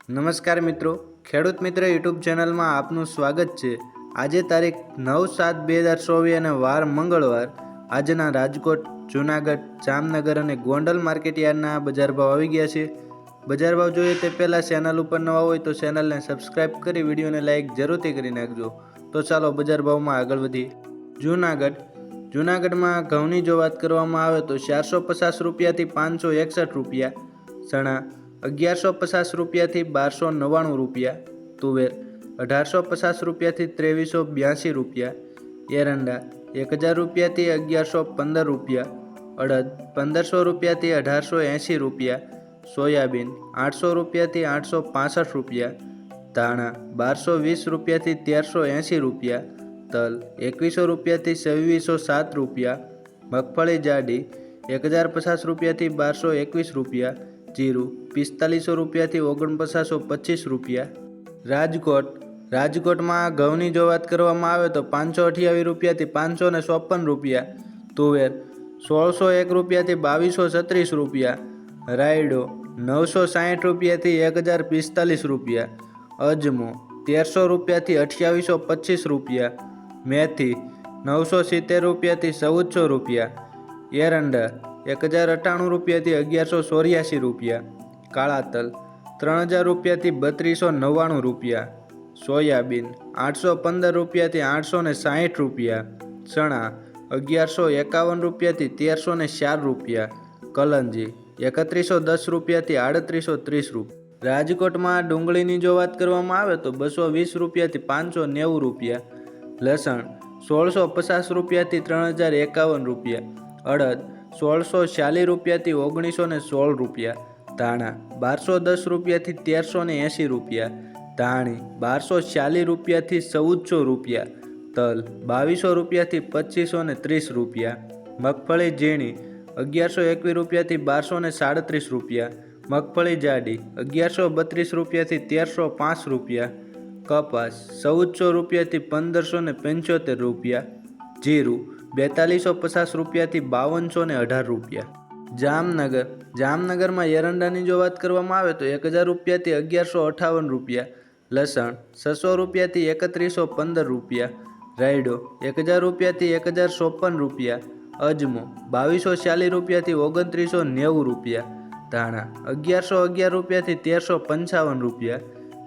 નમસ્કાર મિત્રો, ખેડૂત મિત્ર યુટ્યુબ ચેનલમાં આપનું સ્વાગત છે। આજે તારીખ 9/7/2024 અને વાર મંગળવાર। આજના રાજકોટ, જૂનાગઢ, જામનગર અને ગોંડલ માર્કેટ યાર્ડના બજાર ભાવ આવી ગયા છે। બજાર ભાવ જોઈએ તે પહેલાં ચેનલ ઉપર નવા હોય તો ચેનલને સબસ્ક્રાઈબ કરી વિડીયોને લાઇક જરૂરથી કરી નાખજો। તો ચાલો બજાર ભાવમાં આગળ વધીએ। જૂનાગઢમાં ઘઉંની જો વાત કરવામાં આવે તો 450 રૂપિયાથી 561 રૂપિયા, ચણા 1150 રૂપિયાથી 1299 રૂપિયા, તુવેર 1850 રૂપિયાથી 2382 રૂપિયા, એરંડા 1000 રૂપિયાથી 1115 રૂપિયા, અડદ 1500 રૂપિયાથી 1880 રૂપિયા, સોયાબીન 800 રૂપિયાથી 865 રૂપિયા, ધાણા 1220 રૂપિયાથી 1380 રૂપિયા, તલ 2100 રૂપિયાથી 2607 રૂપિયા, મગફળી જાડી 1050 રૂપિયાથી 1221 રૂપિયા, જીરું 4500 રૂપિયાથી 4925 રૂપિયા। રાજકોટમાં ઘઉંની જો વાત કરવામાં આવે તો 528 રૂપિયાથી 554 રૂપિયા, તુવેર 1601 રૂપિયાથી 2236 રૂપિયા, રાયડો 960 રૂપિયાથી 1045 રૂપિયા, અજમો 1300 રૂપિયાથી 2825 રૂપિયા, મેથી 970 રૂપિયાથી 1400 રૂપિયા, એરંડા 1098 રૂપિયાથી 1184 રૂપિયા, કાળા તલ 3000 રૂપિયાથી 3299 રૂપિયા, સોયાબીન 815 રૂપિયાથી 860 રૂપિયા, ચણા 1151 રૂપિયાથી 1304 રૂપિયા, કલંજી 3110 રૂપિયાથી 3830 રૂપિયા। રાજકોટમાં ડુંગળીની જો વાત કરવામાં આવે તો 220 રૂપિયાથી 590 રૂપિયા, લસણ 1650 રૂપિયાથી 3051 રૂપિયા, અડદ 1640 રૂપિયાથી 1916 રૂપિયા, ધાણા 1210 રૂપિયાથી 1380 રૂપિયા, ધાણી 1240 રૂપિયાથી 1400 રૂપિયા, તલ 2200 રૂપિયાથી 2530 રૂપિયા, મગફળી ઝીણી 1121 રૂપિયાથી 1237 રૂપિયા, મગફળી જાડી 1132 રૂપિયાથી 1305 રૂપિયા, કપાસ 1400 રૂપિયાથી 1575 રૂપિયા, જીરું 4250 રૂપિયાથી 5218 રૂપિયા। જામનગરમાં એરંડાની જો વાત કરવામાં આવે તો 1000 રૂપિયાથી 1158 રૂપિયા, લસણ 600 રૂપિયાથી 3115 રૂપિયા, રાયડો 1000 રૂપિયાથી 1054 રૂપિયા, અજમો 2240 રૂપિયાથી 2990 રૂપિયા, ધાણા 1111 રૂપિયાથી 1355 રૂપિયા,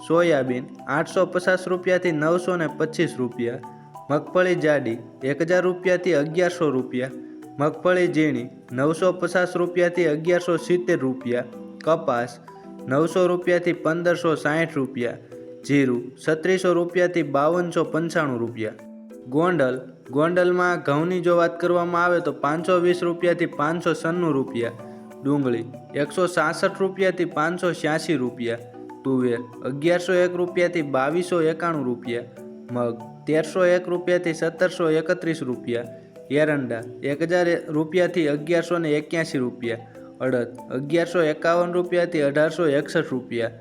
સોયાબીન 850 રૂપિયાથી 925 રૂપિયા, મગફળી જાડી 1000 રૂપિયાથી 1100 રૂપિયા, મગફળી ઝીણી 950 રૂપિયાથી 1170 રૂપિયા, કપાસ 900 રૂપિયાથી 1560 રૂપિયા, જીરું 3600 રૂપિયાથી 5295 રૂપિયા। ગોંડલમાં ઘઉંની જો વાત કરવામાં આવે તો 520 રૂપિયાથી 596 રૂપિયા, ડુંગળી 166 રૂપિયાથી 586 રૂપિયા, તુવેર 1101 રૂપિયાથી 2291 રૂપિયા, મગ 1301 રૂપિયાથી 1731 રૂપિયા, એરંડા 1000 રૂપિયાથી 1181 રૂપિયા, અડદ 1151 રૂપિયાથી 1861 રૂપિયા,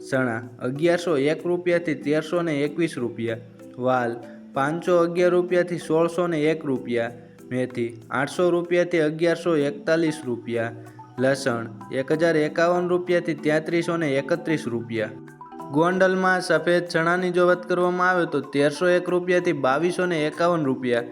ચણા 1101 રૂપિયાથી 1321 રૂપિયા, વાલ 511 રૂપિયાથી 1601 રૂપિયા, મેથી 800 રૂપિયાથી 1141 રૂપિયા, લસણ 1051 રૂપિયાથી 3331 રૂપિયા। ગોંડલમાં સફેદ ચણાની જો વાત કરવામાં આવે તો 1301 રૂપિયાથી 2251 રૂપિયા,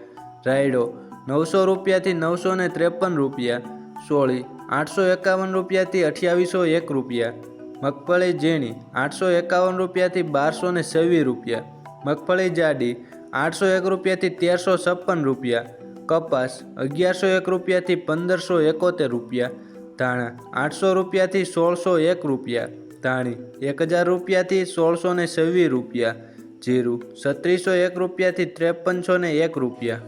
રાયડો 900 રૂપિયાથી 953 રૂપિયા, સોળી 851 રૂપિયાથી 2801 રૂપિયા, મગફળી ઝીણી 851 રૂપિયાથી 1226 રૂપિયા, મગફળી જાડી 801 રૂપિયાથી 1356 રૂપિયા, કપાસ 1101 રૂપિયાથી 1571 રૂપિયા, ધાણા 800 રૂપિયાથી 1601 રૂપિયા, ધાણી 1000 રૂપિયાથી 1626 રૂપિયા, જીરું 3601 રૂપિયાથી 5301 રૂપિયા।